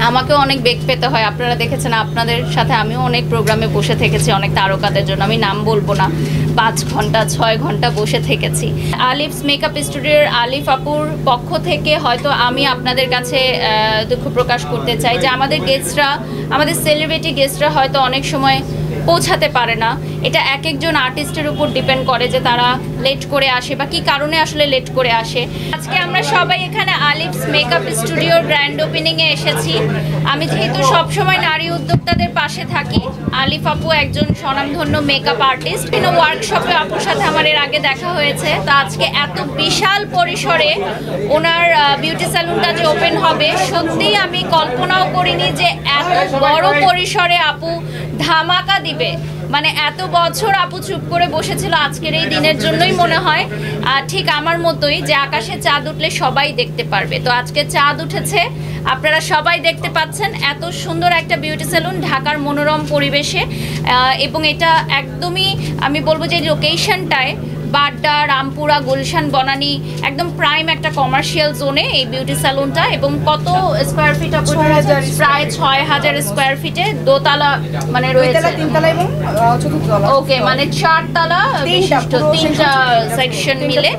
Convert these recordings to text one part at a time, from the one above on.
আমাকে অনেক বেগ পেতে হয়। আপনারা দেখেছেন, আপনাদের সাথে আমিও অনেক প্রোগ্রামে বসে থেকেছি অনেক তারকাদের জন্য। আমি নাম বলবো না, 5 ঘন্টা 6 ঘন্টা বসে থেকেছি। আলিফস মেকআপ স্টুডিওর আলিফ আপুর পক্ষ থেকে হয়তো আমি আপনাদের কাছে দুঃখ প্রকাশ করতে চাই যে আমাদের গেস্টরা, আমাদের সেলিব্রিটি গেস্টরা হয়তো অনেক সময় পৌঁছাতে পারে না। এটা এক একজন আর্টিস্টের উপর ডিপেন্ড করে যে তারা লেট করে আসে বা কী কারণে আসলে লেট করে আসে। আজকে আমরা সবাই এখানে আলিফস মেকআপ স্টুডিওর গ্র্যান্ড ওপেনিংয়ে এসেছি। আমি যেহেতু সবসময় নারী উদ্যোক্তাদের পাশে থাকি, আলিফ আপু একজন স্বনামধন্য মেকআপ আর্টিস্ট। বিভিন্ন ওয়ার্কশপে আপুর সাথে আমার এর আগে দেখা হয়েছে। তো আজকে এত বিশাল পরিসরে ওনার বিউটি স্যালুনটা যে ওপেন হবে, সত্যিই আমি কল্পনাও করিনি যে এত বড় পরিসরে আপু ধামাকা দিবে। মানে এত বছর আপু চুপ করে বসেছিল আজকের এই দিনের জন্যই মনে হয় ঠিক আমার মতোই যে আকাশে চাঁদ উঠলে সবাই দেখতে পারবে। তো আজকে চাঁদ উঠেছে, আপনারা সবাই দেখতে পাচ্ছেন। এত সুন্দর একটা বিউটি সেলুন ঢাকার মনোরম পরিবেশে, এবং এটা একদমই আমি বলবো যে লোকেশনটায় বাড্ডা, রামপুরা, গুলশান, বনানী, একদম প্রাইম একটা কমার্শিয়াল জোনে এই বিউটি স্যালুনটা। এবং কত স্কোয়ার ফিট? প্রায় 6000 স্কোয়ার ফিটে দোতলা মানে রয়েছে, ওকে, মানে 4 তলা বিশিষ্ট 3টা সেকশন মিলে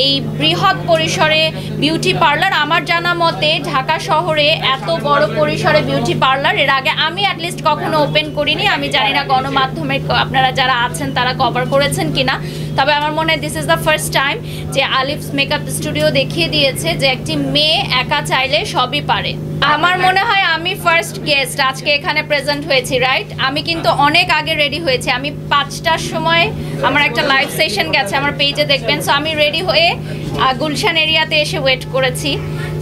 এই বৃহৎ পরিসরে বিউটি পার্লার। আমার জানা মতে ঢাকা শহরে এত বড় পরিসরে বিউটি পার্লার এর আগে আমি অ্যাটলিস্ট কখনো ওপেন করিনি। আমি জানি না গণমাধ্যমে আপনারা যারা আছেন তারা কভার করেছেন কিনা, তবে আমার মনে হয় this is the first time যে আলিফস মেকআপ স্টুডিও দেখিয়ে দিয়েছে যে একটি মেয়ে একা চাইলে সবই পারে। আমার মনে হয় আমি ফার্স্ট গেস্ট আজকে এখানে প্রেজেন্ট হয়েছি, রাইট? আমি কিন্তু অনেক আগে রেডি হয়েছি। আমি 5টার সময় আমার একটা লাইভ সেশন গেছে, আমার পেজে দেখবেন। সো আমি রেডি হয়ে গুলশান এরিয়াতে এসে ওয়েট করেছি।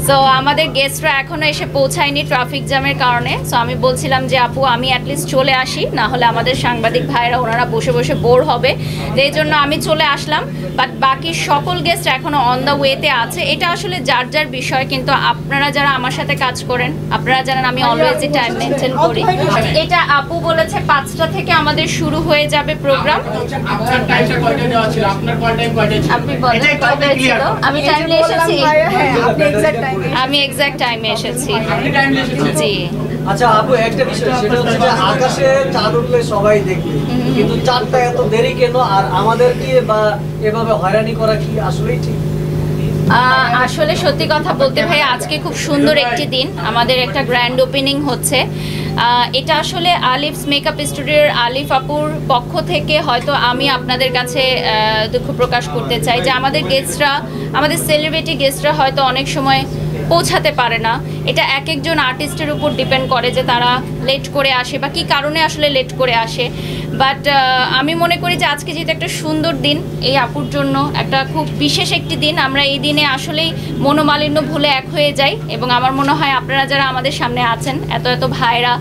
সো আমাদের গেস্টরা এখনও এসে পৌঁছায়নি ট্রাফিক জ্যামের কারণে। সো আমি বলছিলাম যে আপু আমি অ্যাটলিস্ট চলে আসি, না হলে আমাদের সাংবাদিক ভাইরা ওনারা বসে বসে বোর হবে। এই জন্য আমি চলে আসলাম। বাট বাকি সকল গেস্ট এখনও অন দ্য ওয়েতে আছে। এটা আসলে যার যার বিষয়, কিন্তু আপনারা যারা আমার সাথে কাজ করেন আপনারা জানেন আমি অলওয়েজই টাইম মেনটেন করি। এটা আপু বলেছে 5টা থেকে আমাদের শুরু হয়ে যাবে প্রোগ্রাম। আপনি বলেন কয়টায় ছিল? আমি টাইমে এসেছি, আমি এক্সাক্ট টাইমে এসেছি। জি আচ্ছা আপু, একটা বিষয় সেটা হচ্ছে যে আকাশে চাঁদ উঠলে সবাই দেখবে, কিন্তু চাঁদটা এত দেরি কেন? আর আমাদেরকে বা এভাবে হয়রানি করা কি আসলেই ঠিক? আসলে সত্যি কথা বলতে ভাই, আজকে খুব সুন্দর একটি দিন, আমাদের একটা গ্র্যান্ড ওপেনিং হচ্ছে। এটা আসলে আলিফস মেকআপ স্টুডিওর আলিফ আপুর পক্ষ থেকে হয়তো আমি আপনাদের কাছে দুঃখ প্রকাশ করতে চাই যে আমাদের গেস্টরা, আমাদের সেলিব্রিটি গেস্টরা হয়তো অনেক সময় পৌঁছাতে পারে না। এটা এক একজন আর্টিস্টের উপর ডিপেন্ড করে যে তারা লেট করে আসে বা কী কারণে আসলে লেট করে আসে। বাট আমি মনে করি যে আজকে যেহেতু একটা সুন্দর দিন, এই আপুর জন্য একটা খুব বিশেষ একটি দিন। আমরা এই দিনে আসলেই মনোমালিন্য ভুলে এক হয়ে যাই। এবং আমার মনে হয় আপনারা যারা আমাদের সামনে আছেন, এত এত ভাইরা,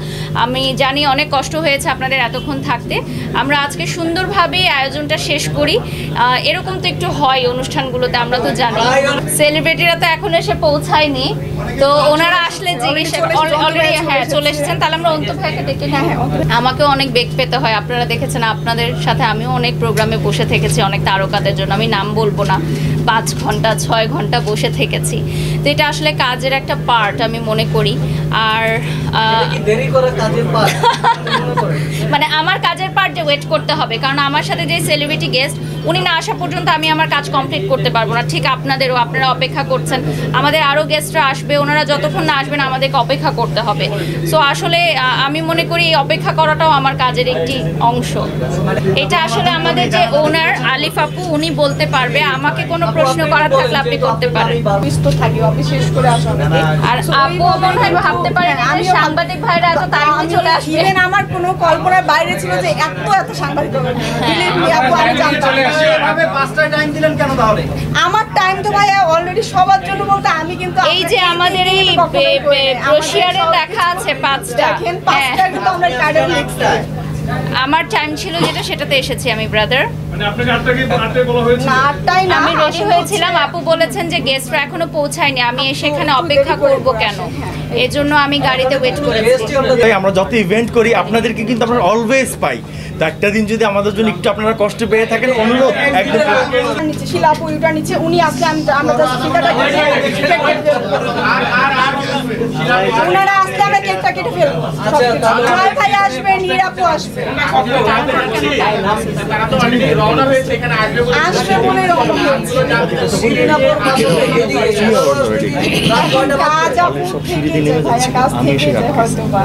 আমি জানি অনেক কষ্ট হয়েছে আপনাদের এতক্ষণ থাকতে। আমরা আজকে সুন্দরভাবেই আয়োজনটা শেষ করি। এরকম তো একটু হয় অনুষ্ঠানগুলোতে, আমরা তো জানি। সেলিব্রিটিরা তো এখন এসে পৌঁছায়নি, তো ওনারা আসলে জিজ্ঞেস অলরেডি হ্যাঁ চলে এসেছেন। তাহলে আমরা অন্ত ভাইকে ডেকে নিই। আমাকেও অনেক বেগ পেতে হয়। আপনারা দেখেছেন, আপনাদের সাথে আমিও অনেক প্রোগ্রামে বসে থেকেছি অনেক তারকাদের জন্য। আমি নাম বলবো না, 5 ঘন্টা 6 ঘন্টা বসে থেকেছি। তো এটা আসলে কাজের একটা পার্ট আমি মনে করি। আর মানে আমার কাজের পার্ট যে ওয়েট করতে হবে, কারণ আমার সাথে যে সেলিব্রিটি গেস্ট উনি না আসা পর্যন্ত আমি আমার কাজ কমপ্লিট করতে পারবো না। ঠিক আপনাদেরও, আপনারা অপেক্ষা করছেন, আমাদের আরও গেস্টরা আসবে, ওনারা যতক্ষণ না আসবেন আমাদেরকে অপেক্ষা করতে হবে। সো আসলে আমি মনে করি এই অপেক্ষা করাটাও আমার কাজের একটি অংশ। এটা আসলে আমাদের যে ওনার আলিফ আপু, উনি বলতে পারবে। আমাকে কোনো প্রশ্ন করার থাকলে আপনি করতে পারেন। আর আপু মনে হয় ভাবতে পারেন আমি সাংবাদিক ভাইরা এত তাড়াতাড়ি চলে আসবে, আমার কোনো কল্পনার বাইরে ছিল যে এত সাংবাদিক আমার টাইম তো ভাইয়া অলরেডি সবার জন্য বলতে আমি কিন্তু এই যে আমাদের এই ব্রোশিয়ারে লেখা আছে 5টা, কিন্তু আমরা কার্ডে লিখছি। আমার টাইম ছিল যেটা, সেটাতে এসেছি আমি ব্রাদার। মানে আপনাকে 8টায় বলা হয়েছিল? না 8টায় না, আমি রেডি হয়েছিলাম। আপু বলেছেন যে গেস্টরা এখনো পৌঁছায়নি, আমি এসে এখানে অপেক্ষা করব কেন, এজন্য আমি গাড়িতে ওয়েট করেছি। আমরা যত ইভেন্ট করি আপনাদেরকে কিন্তু আমরা অলওয়েজ পাই। তো একটা দিন যদি আমাদের জন্য একটু আপনারা কষ্ট পেয়ে থাকেন, অনুরোধ একদম নিচে শিলাপু ইউটা নিচে উনি আসলে আমরা জাস্ট ফিতাটা ওনারা আসলে আমরা কেটে ফেলবো জয় ভাই আসবে, নীরাপু আসবে, আসবে বলে রওনা হয়েছে। শিরিনাপুর বাসাতে এদিকে already. রাত কয়টা বাজে? কাজ আপু থেকে যায় ভাইয়া, কাজ থেকে যায় হয়তো বা।